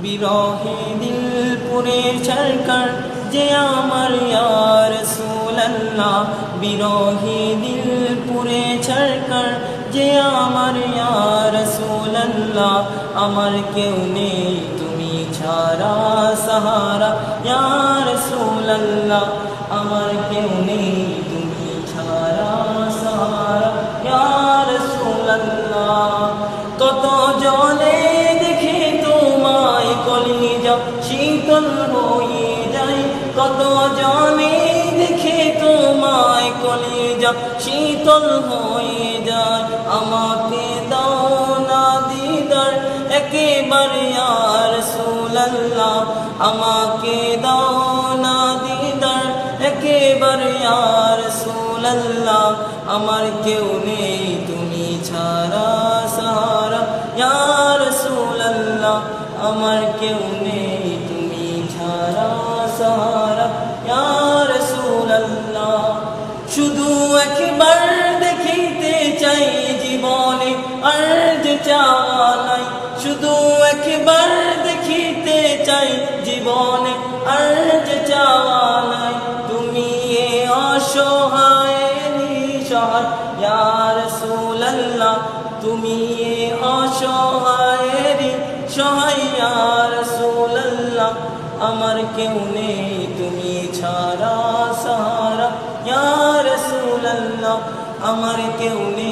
বিরহে দিল পুরে সরকার যে আমার ইয়া রাসূলুল্লাহ, বিরহে দিল পুরে সরকার যে আমার ইয়া রাসূলুল্লাহ। আমার কেউ নেই তুমি ছাড়া সাহারা ইয়া রাসূলুল্লাহ, আমার কেউ নেই তুমি ছাড়া সাহারা ইয়া রাসূলুল্লাহ। কত জলে দেখে তোমায় কলিজা শীতল হয়ে যায়, কত জলে দেখে তোমায় কলিজা শীতল হয়ে যায়। আমাকে দাও না দিদার একেবারে ইয়া রাসূলুল্লাহ, আমাকে দাও না দিদার একেবারে ইয়া রাসূলুল্লাহ। আমার কেউ নেই তুমি ছাড়া সাহারা ইয়া রাসূলুল্লাহ, আমার কেউ নেই তুমি ছাড়া সাহারা ইয়া রাসূলুল্লাহ। শুধু একবার দেখিতে চাই জীবনে আর যে চাওয়া নাই, শুধু একবার দেখিতে চাই জীবনে আর যে চাওয়া নাই। তুমি এ অসহায় নিঃসহায় ইয়া রাসূলুল্লাহ, তুমি এ অসহায় নিঃসহায় ইয়া রাসূলুল্লাহ। আমার কেউ নেই তুমি ছাড়া সাহারা ইয়া রাসূলুল্লাহ, আমার কেউ নেই।